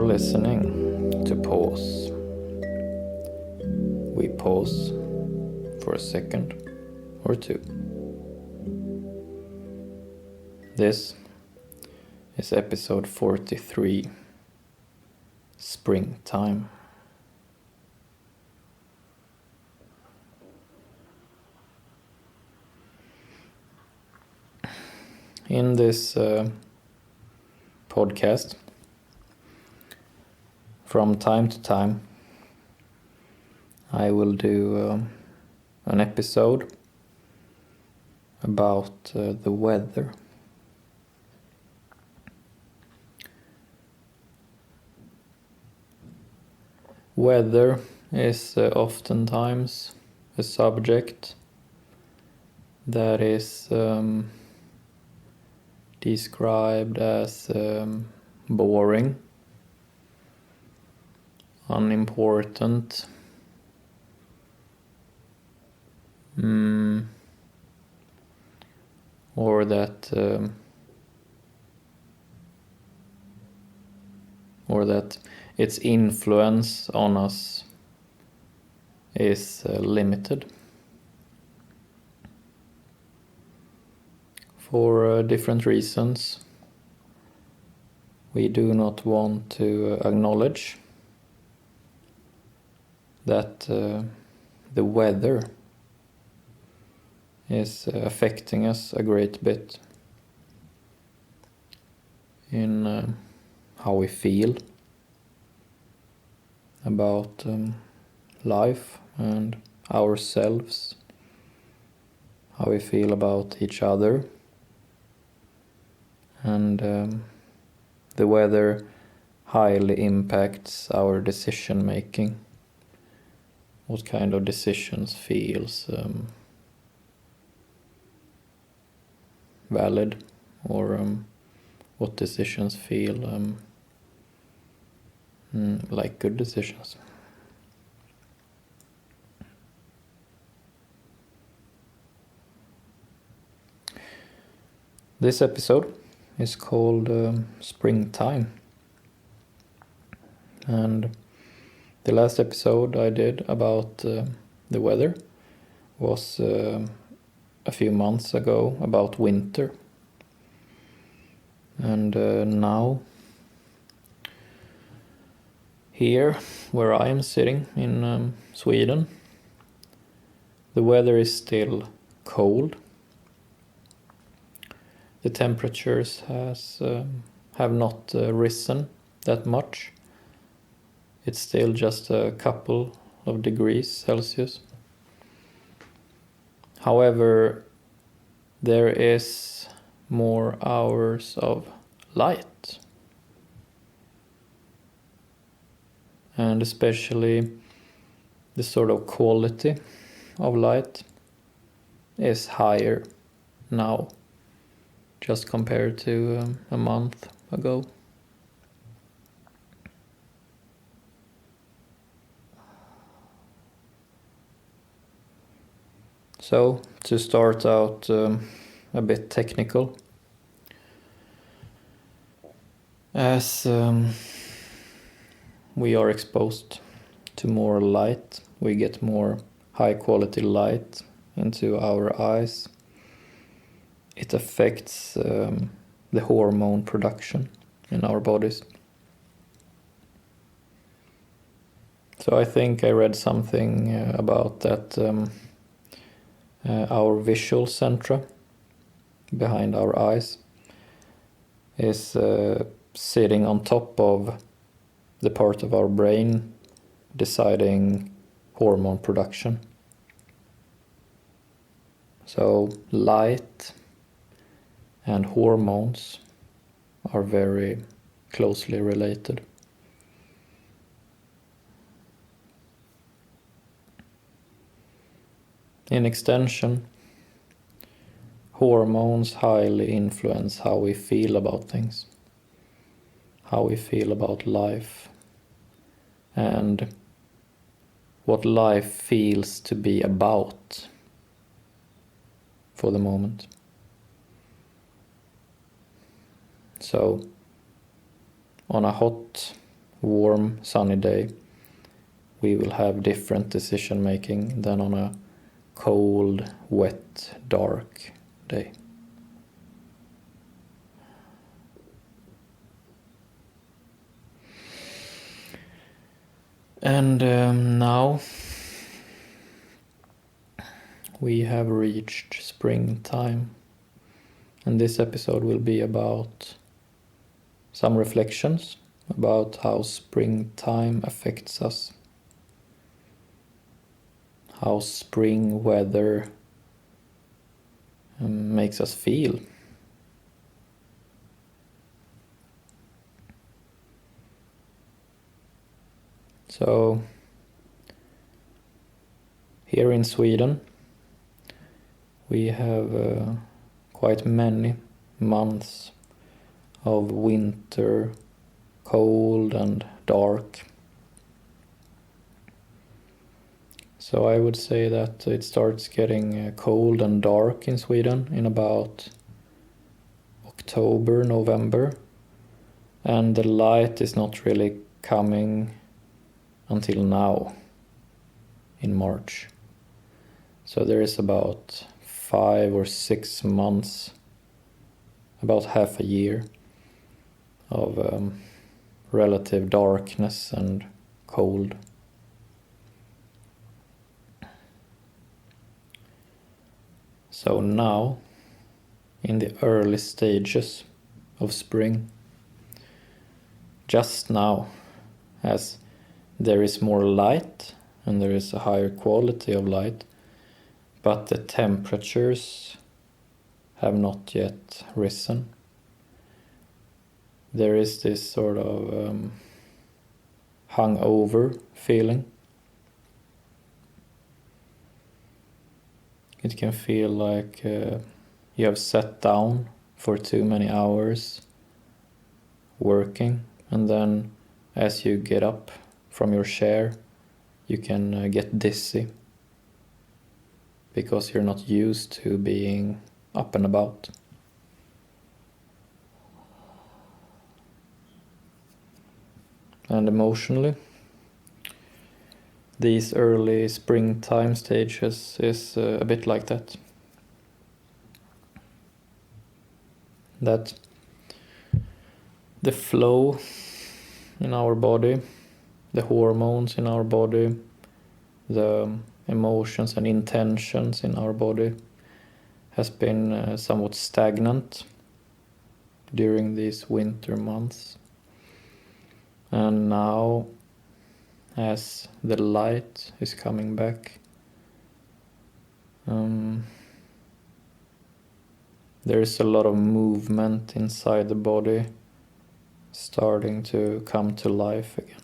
listening to Pause. We pause for a second or two. This is episode 43, Springtime. In this podcast, from time to time, I will do an episode about the weather. Weather is oftentimes a subject that is described as boring, unimportant, or that its influence on us is limited. For different reasons, we do not want to acknowledge that the weather is affecting us a great bit in how we feel about life and ourselves, how we feel about each other, and the weather highly impacts our decision making. What kind of decisions feels valid, or what decisions feel like good decisions. This episode is called Springtime, and the last episode I did about the weather was a few months ago about winter. And now, here where I am sitting in Sweden, the weather is still cold. The temperatures have not risen that much. It's still just a couple of degrees Celsius. However, there is more hours of light. And especially the sort of quality of light is higher now, just compared to a month ago. So, to start out a bit technical, as we are exposed to more light, we get more high quality light into our eyes. It affects the hormone production in our bodies. So I think I read something about that our visual centra behind our eyes is sitting on top of the part of our brain deciding hormone production. So light and hormones are very closely related. In extension, hormones highly influence how we feel about things, how we feel about life, and what life feels to be about for the moment. So, on a hot warm, sunny day, we will have different decision making than on a cold, wet, dark day. And now we have reached springtime, and this episode will be about some reflections about how springtime affects us, how spring weather makes us feel. So, here in Sweden, we have quite many months of winter, cold and dark. So I would say that it starts getting cold and dark in Sweden in about October, November, and the light is not really coming until now in March. So there is about 5 or 6 months, about half a year of relative darkness and cold. So now, in the early stages of spring, just now, as there is more light and there is a higher quality of light, but the temperatures have not yet risen. There is this sort of hungover feeling. It can feel like you have sat down for too many hours working, and then as you get up from your chair, you can get dizzy because you're not used to being up and about. And emotionally, these early springtime stages is a bit like that. That the flow in our body, the hormones in our body, the emotions and intentions in our body has been somewhat stagnant during these winter months. And now, as the light is coming back, there is a lot of movement inside the body starting to come to life again.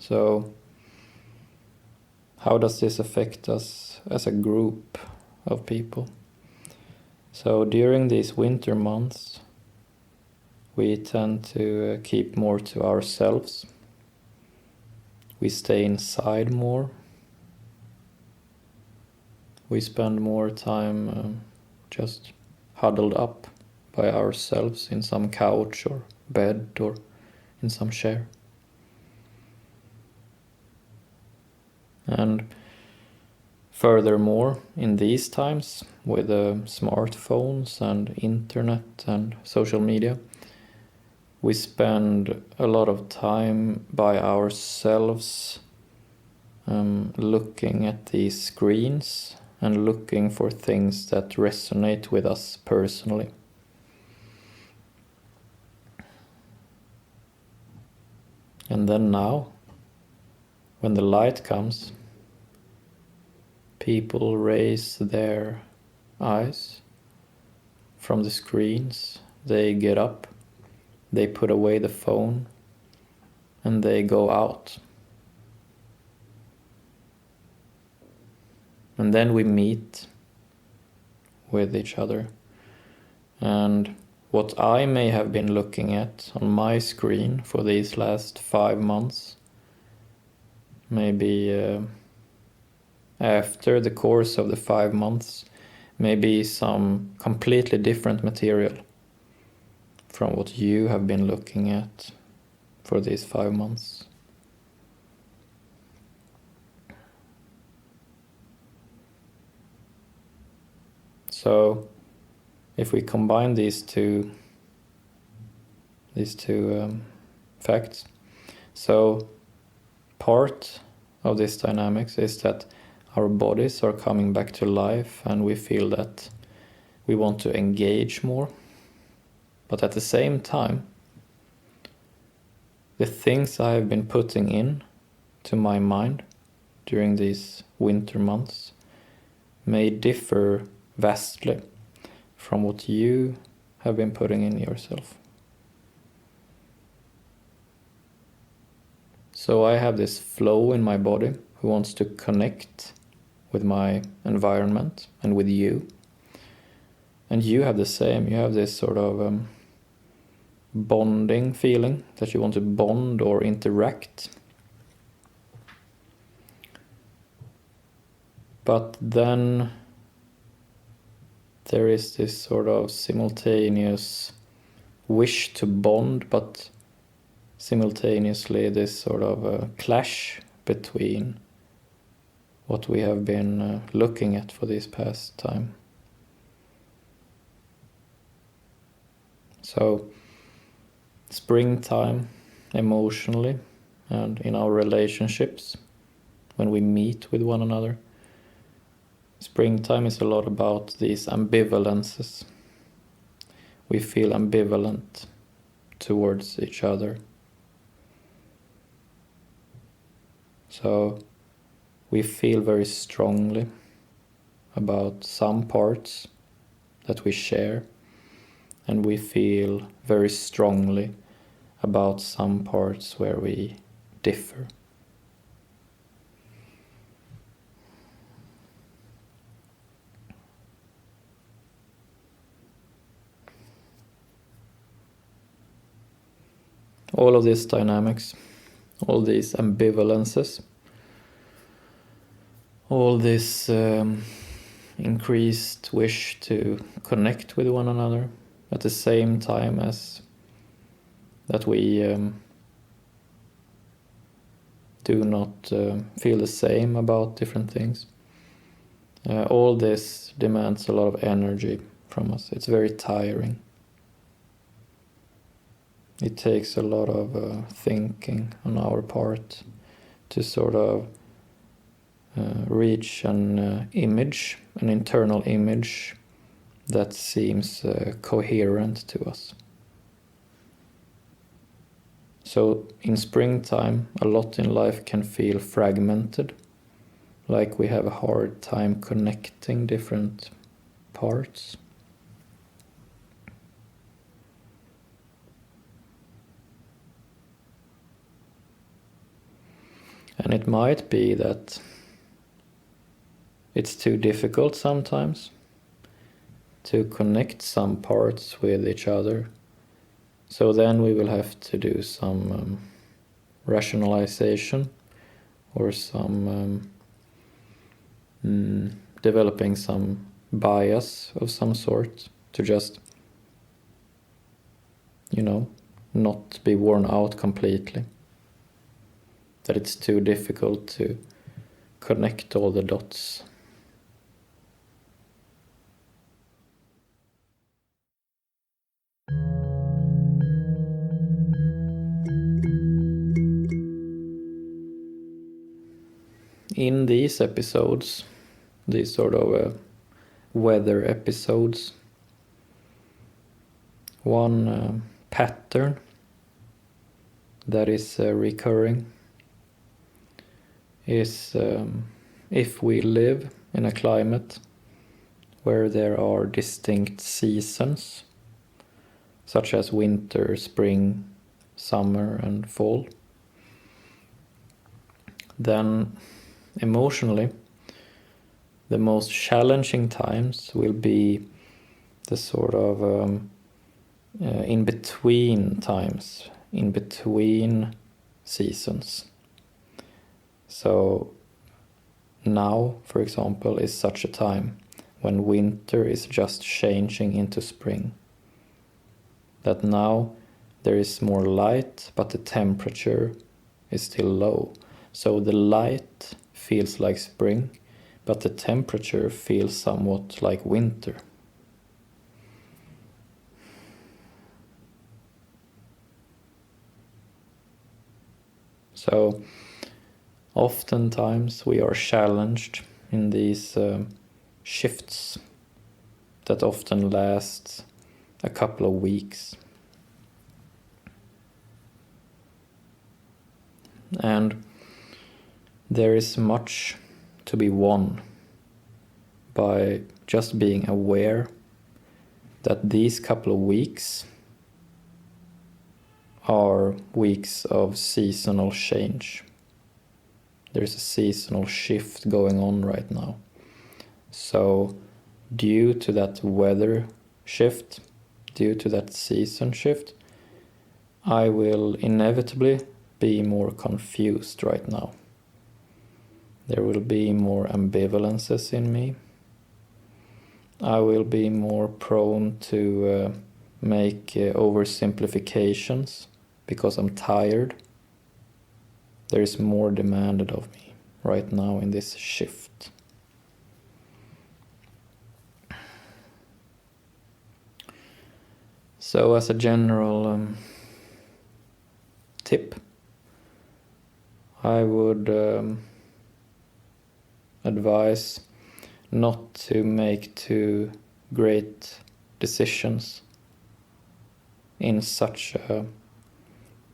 So, how does this affect us as a group of people? So during these winter months, we tend to keep more to ourselves. We stay inside more. We spend more time just huddled up by ourselves in some couch or bed or in some chair. And furthermore, in these times, with smartphones and internet and social media, we spend a lot of time by ourselves looking at these screens and looking for things that resonate with us personally. And then now, when the light comes, people raise their eyes from the screens, they get up, they put away the phone, and they go out. And then we meet with each other. And what I may have been looking at on my screen for these last 5 months maybe after the course of the 5 months, maybe some completely different material from what you have been looking at for these 5 months. So if we combine these two facts, so part of this dynamics is that our bodies are coming back to life and we feel that we want to engage more. But at the same time, the things I have been putting in to my mind during these winter months may differ vastly from what you have been putting in yourself. So I have this flow in my body who wants to connect with my environment and with you. And you have the same. You have this sort of bonding feeling that you want to bond or interact. But then there is this sort of simultaneous wish to bond, but simultaneously this sort of clash between what we have been looking at for this past time. So springtime emotionally and in our relationships, when we meet with one another, springtime is a lot about these ambivalences. We feel ambivalent towards each other. So we feel very strongly about some parts that we share, and we feel very strongly about some parts where we differ. All of these dynamics, all these ambivalences, all this increased wish to connect with one another at the same time as that we do not feel the same about different things. All this demands a lot of energy from us. It's very tiring. It takes a lot of thinking on our part to sort of reach an image, an internal image that seems coherent to us. So in springtime, a lot in life can feel fragmented, like we have a hard time connecting different parts. And it might be that it's too difficult sometimes to connect some parts with each other. So then we will have to do some rationalization or some developing some bias of some sort to just, not be worn out completely. That it's too difficult to connect all the dots. In these episodes, these sort of weather episodes, one pattern that is recurring is if we live in a climate where there are distinct seasons, such as winter, spring, summer, and fall, then emotionally, the most challenging times will be the sort of in-between times, in between seasons. So now, for example, is such a time when winter is just changing into spring. That now there is more light, but the temperature is still low. So the light feels like spring, but the temperature feels somewhat like winter. So oftentimes we are challenged in these shifts that often last a couple of weeks. And there is much to be won by just being aware that these couple of weeks are weeks of seasonal change. There's a seasonal shift going on right now. So due to that weather shift, due to that season shift, I will inevitably be more confused right now. There will be more ambivalences in me. I will be more prone to make oversimplifications because I'm tired. There is more demanded of me right now in this shift. So as a general tip, I would advise not to make too great decisions in such a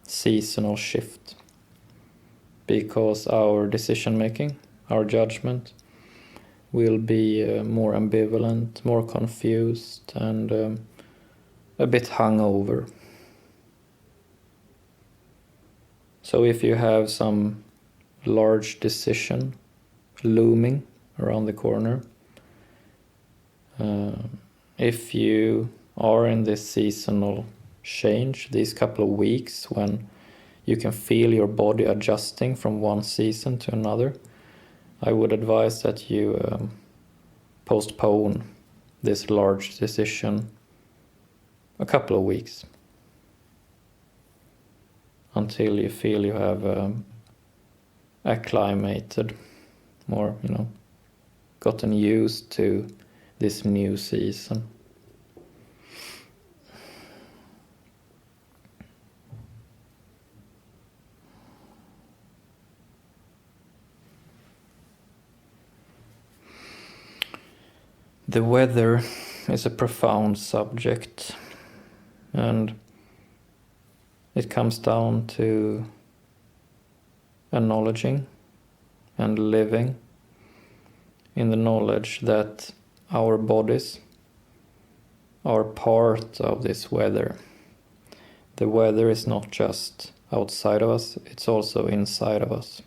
seasonal shift, because our decision making, our judgment, will be more ambivalent, more confused, and a bit hungover. So if you have some large decision looming around the corner, if you are in this seasonal change, these couple of weeks when you can feel your body adjusting from one season to another, I would advise that you postpone this large decision a couple of weeks until you feel you have acclimated, more, gotten used to this new season. The weather is a profound subject, and it comes down to acknowledging and living in the knowledge that our bodies are part of this weather. The weather is not just outside of us, it's also inside of us.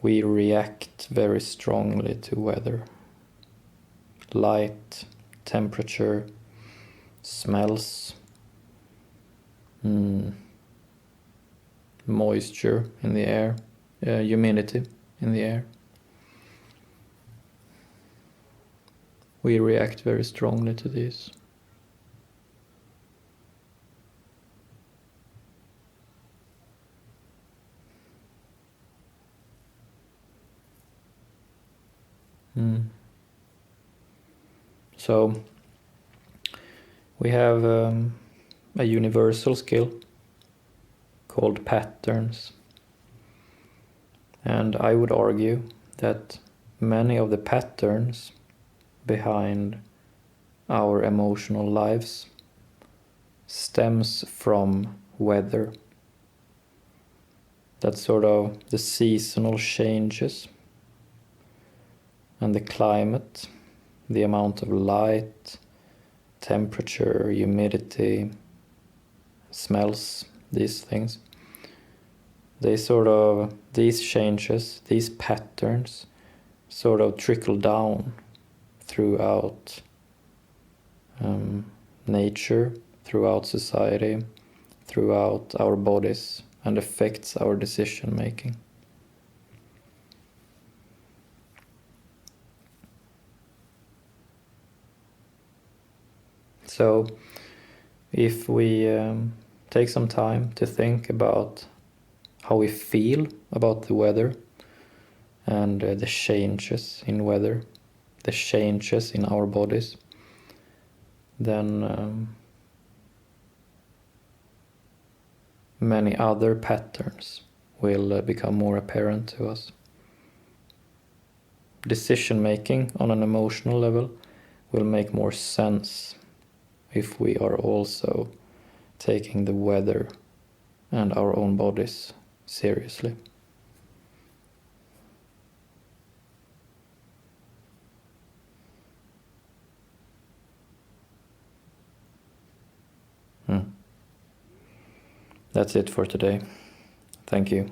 We react very strongly to weather. Light, temperature, smells, moisture in the air, humidity in the air. We react very strongly to these. So we have a universal skill called patterns, and I would argue that many of the patterns behind our emotional lives stems from weather. That's sort of the seasonal changes and the climate, the amount of light, temperature, humidity, smells, these things. These changes, these patterns sort of trickle down throughout nature, throughout society, throughout our bodies, and affects our decision making. So if we take some time to think about how we feel about the weather and the changes in weather, the changes in our bodies, then many other patterns will become more apparent to us. Decision making on an emotional level will make more sense if we are also taking the weather and our own bodies seriously. That's it for today. Thank you.